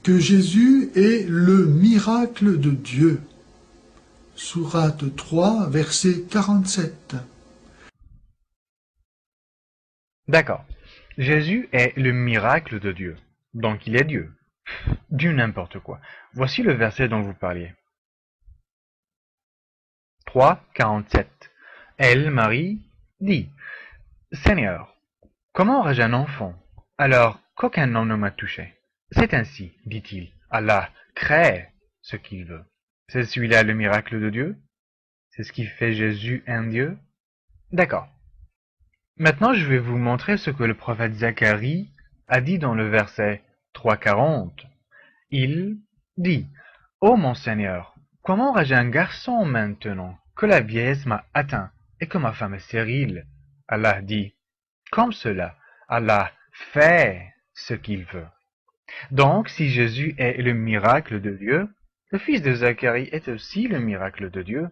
Que Jésus est le miracle de Dieu. Sourate 3, verset 47. D'accord. Jésus est le miracle de Dieu. Donc il est Dieu. Du n'importe quoi. Voici le verset dont vous parliez. 3, 47. Elle, Marie, dit, Seigneur, comment aurais-je un enfant, alors qu'aucun homme ne m'a touché? C'est ainsi, dit-il, Allah crée ce qu'il veut. C'est celui-là le miracle de Dieu? C'est ce qui fait Jésus un Dieu? D'accord. Maintenant, je vais vous montrer ce que le prophète Zacharie a dit dans le verset 3,40. Il dit, Ô mon Seigneur, comment aurais-je un garçon maintenant que la vieillesse m'a atteint et que ma femme est stérile? Allah dit, comme cela, Allah fait ce qu'il veut. Donc, si Jésus est le miracle de Dieu, le fils de Zacharie est aussi le miracle de Dieu.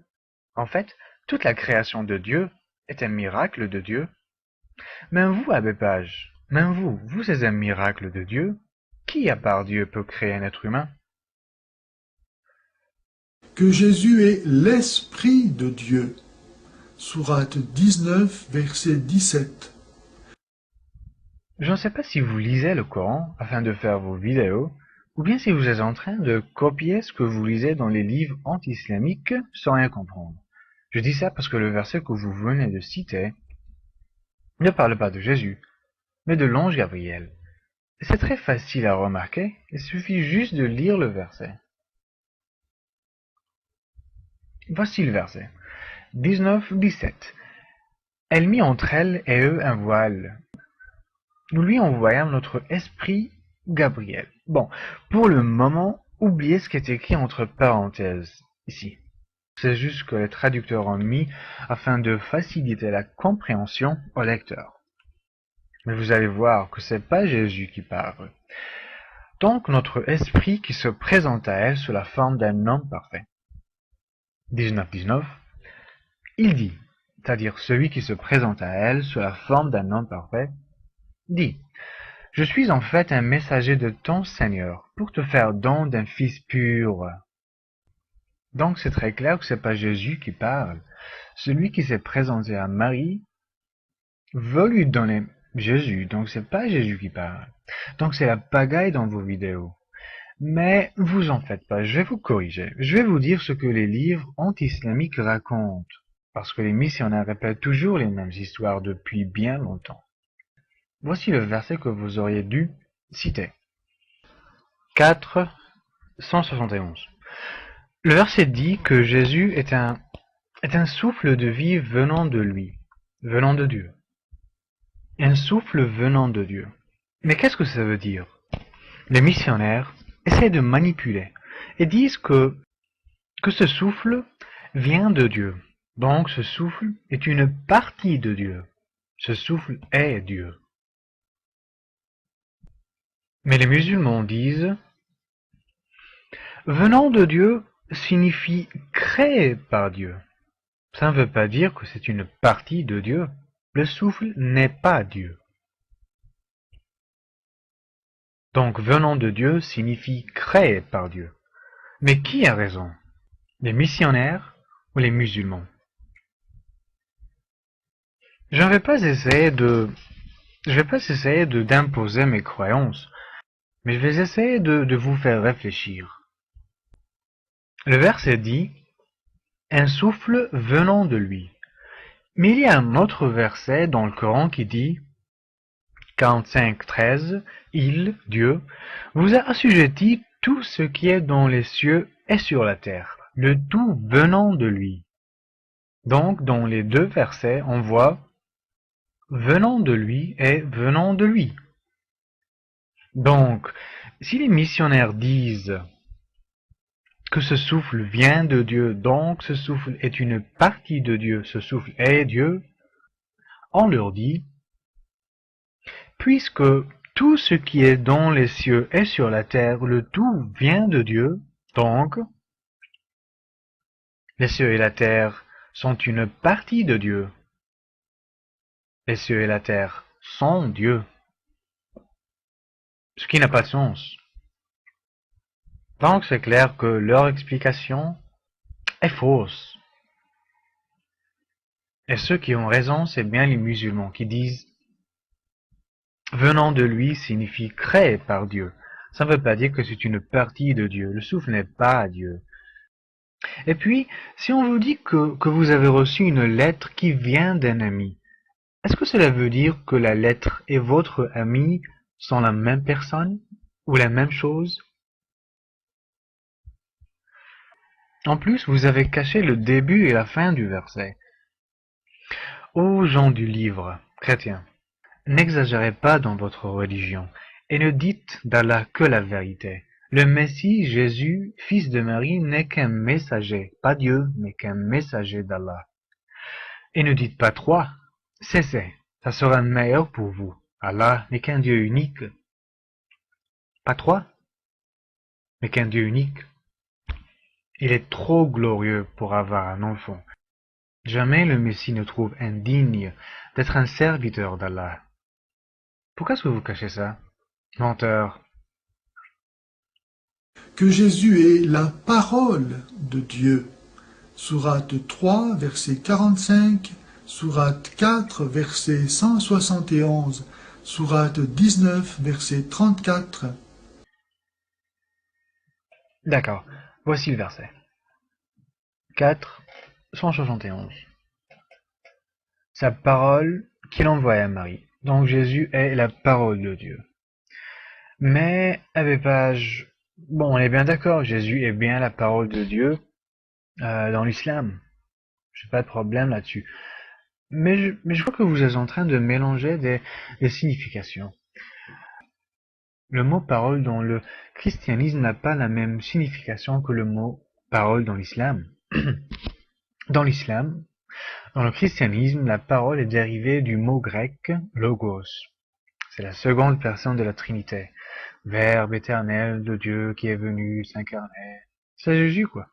En fait, toute la création de Dieu est un miracle de Dieu. Même vous, Abbé Page, même vous êtes un miracle de Dieu. Qui, à part Dieu, peut créer un être humain? Que Jésus est l'Esprit de Dieu. Sourate 19, verset 17. Je ne sais pas si vous lisez le Coran afin de faire vos vidéos, ou bien si vous êtes en train de copier ce que vous lisez dans les livres anti-islamiques sans rien comprendre. Je dis ça parce que le verset que vous venez de citer ne parle pas de Jésus, mais de l'ange Gabriel. C'est très facile à remarquer, il suffit juste de lire le verset. Voici le verset. 19-17. Elle mit entre elle et eux un voile. Nous lui envoyâmes notre esprit Gabriel. Bon, pour le moment, oubliez ce qui est écrit entre parenthèses ici. C'est juste que les traducteurs ont mis afin de faciliter la compréhension au lecteur. Mais vous allez voir que c'est pas Jésus qui parle. Donc notre esprit qui se présente à elle sous la forme d'un homme parfait. 19-19. Il dit, c'est-à-dire celui qui se présente à elle sous la forme d'un homme parfait, dit, je suis en fait un messager de ton Seigneur pour te faire don d'un fils pur. Donc c'est très clair que c'est pas Jésus qui parle. Celui qui s'est présenté à Marie veut lui donner Jésus, donc c'est pas Jésus qui parle. Donc c'est la pagaille dans vos vidéos. Mais vous en faites pas, je vais vous corriger. Je vais vous dire ce que les livres anti-islamiques racontent, parce que les missionnaires répètent toujours les mêmes histoires depuis bien longtemps. Voici le verset que vous auriez dû citer. 4, 171. Le verset dit que Jésus est un souffle de vie venant de lui, venant de Dieu. Un souffle venant de Dieu. Mais qu'est-ce que ça veut dire? Les missionnaires essaient de manipuler et disent que ce souffle vient de Dieu. Donc ce souffle est une partie de Dieu. Ce souffle est Dieu. Mais les musulmans disent venant de Dieu signifie créé par Dieu. Ça ne veut pas dire que c'est une partie de Dieu. Le souffle n'est pas Dieu. Donc venant de Dieu signifie créé par Dieu. Mais qui a raison? Les missionnaires ou les musulmans? Je ne vais pas essayer d'imposer mes croyances, mais je vais essayer de vous faire réfléchir. Le verset dit un souffle venant de lui. Mais il y a un autre verset dans le Coran qui dit 45-13, il, Dieu, vous a assujetti tout ce qui est dans les cieux et sur la terre, le tout venant de lui. Donc, dans les deux versets, on voit venant de lui et venant de lui. Donc, si les missionnaires disent que ce souffle vient de Dieu, donc ce souffle est une partie de Dieu, ce souffle est Dieu, on leur dit, puisque tout ce qui est dans les cieux et sur la terre, le tout vient de Dieu, donc les cieux et la terre sont une partie de Dieu. Les cieux et la terre sont Dieu. Ce qui n'a pas de sens. Donc c'est clair que leur explication est fausse. Et ceux qui ont raison, c'est bien les musulmans qui disent venant de lui signifie créé par Dieu. Ça ne veut pas dire que c'est une partie de Dieu. Le souffle n'est pas Dieu. Et puis, si on vous dit que vous avez reçu une lettre qui vient d'un ami, est-ce que cela veut dire que la lettre et votre ami sont la même personne ou la même chose? En plus, vous avez caché le début et la fin du verset. Ô gens du livre, chrétiens, n'exagérez pas dans votre religion, et ne dites d'Allah que la vérité. Le Messie, Jésus, fils de Marie, n'est qu'un messager, pas Dieu, mais qu'un messager d'Allah. Et ne dites pas trois, cessez, ça sera meilleur pour vous. Allah n'est qu'un Dieu unique. Pas trois, mais qu'un Dieu unique. Il est trop glorieux pour avoir un enfant. Jamais le Messie ne trouve indigne d'être un serviteur d'Allah. Pourquoi est-ce que vous cachez ça? Menteur. Que Jésus est la parole de Dieu. Sourate 3, verset 45, Sourate 4, verset 171, Sourate 19, verset 34. D'accord, voici le verset. 4, 171. Sa parole qu'il envoie à Marie. Donc Jésus est la parole de Dieu. Mais, Abbé Page, bon, on est bien d'accord, Jésus est bien la parole de Dieu dans l'islam. J'ai pas de problème là-dessus. Mais je vois que vous êtes en train de mélanger des significations. Le mot parole dans le christianisme n'a pas la même signification que le mot parole dans l'islam. Dans l'islam, dans le christianisme, la parole est dérivée du mot grec logos. C'est la seconde personne de la Trinité. Verbe éternel de Dieu qui est venu s'incarner. C'est Jésus, quoi.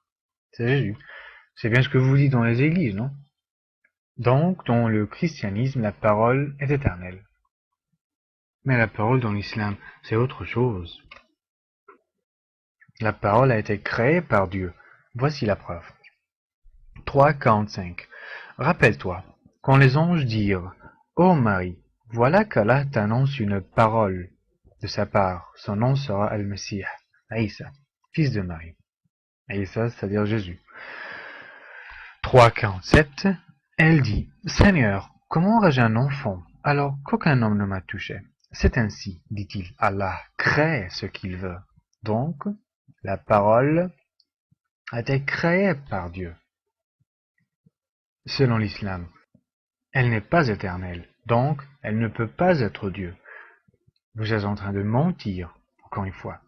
C'est Jésus. C'est bien ce que vous dites dans les églises, non? Donc, dans le christianisme, la parole est éternelle. Mais la parole dans l'islam, c'est autre chose. La parole a été créée par Dieu. Voici la preuve. 3,45. Rappelle-toi, quand les anges dirent « Ô Marie, voilà qu'Allah t'annonce une parole de sa part, son nom sera Al-Messie, Aïssa, fils de Marie. » Aïssa, c'est-à-dire Jésus. 3,47. Elle dit « Seigneur, comment aurais-je un enfant alors qu'aucun homme ne m'a touché? C'est ainsi, dit-il, Allah crée ce qu'il veut. » Donc, la parole a été créée par Dieu. Selon l'islam, elle n'est pas éternelle, donc elle ne peut pas être Dieu. Vous êtes en train de mentir, encore une fois.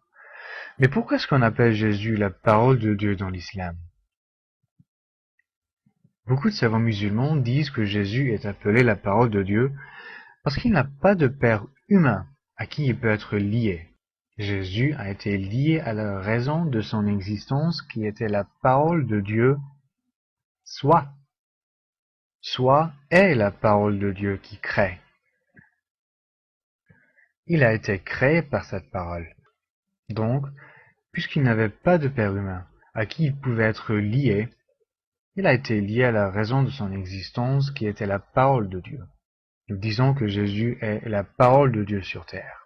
Mais pourquoi est-ce qu'on appelle Jésus la parole de Dieu dans l'islam? Beaucoup de savants musulmans disent que Jésus est appelé la parole de Dieu parce qu'il n'a pas de père humain à qui il peut être lié. Jésus a été lié à la raison de son existence qui était la parole de Dieu, soit est la parole de Dieu qui crée. Il a été créé par cette parole. Donc, puisqu'il n'avait pas de père humain à qui il pouvait être lié, il a été lié à la raison de son existence qui était la parole de Dieu. Nous disons que Jésus est la parole de Dieu sur terre.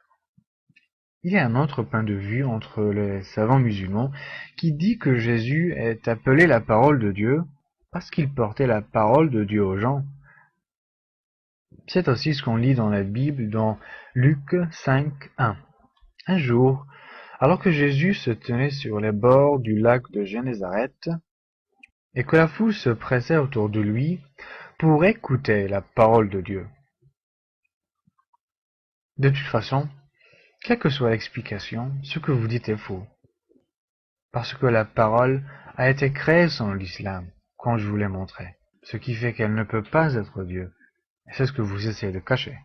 Il y a un autre point de vue entre les savants musulmans qui dit que Jésus est appelé la parole de Dieu parce qu'il portait la parole de Dieu aux gens. C'est aussi ce qu'on lit dans la Bible dans Luc 5:1. Un jour, alors que Jésus se tenait sur les bords du lac de Génézareth et que la foule se pressait autour de lui pour écouter la parole de Dieu. De toute façon, quelle que soit l'explication, ce que vous dites est faux. Parce que la parole a été créée selon l'islam, comme je vous l'ai montré. Ce qui fait qu'elle ne peut pas être Dieu. Et c'est ce que vous essayez de cacher.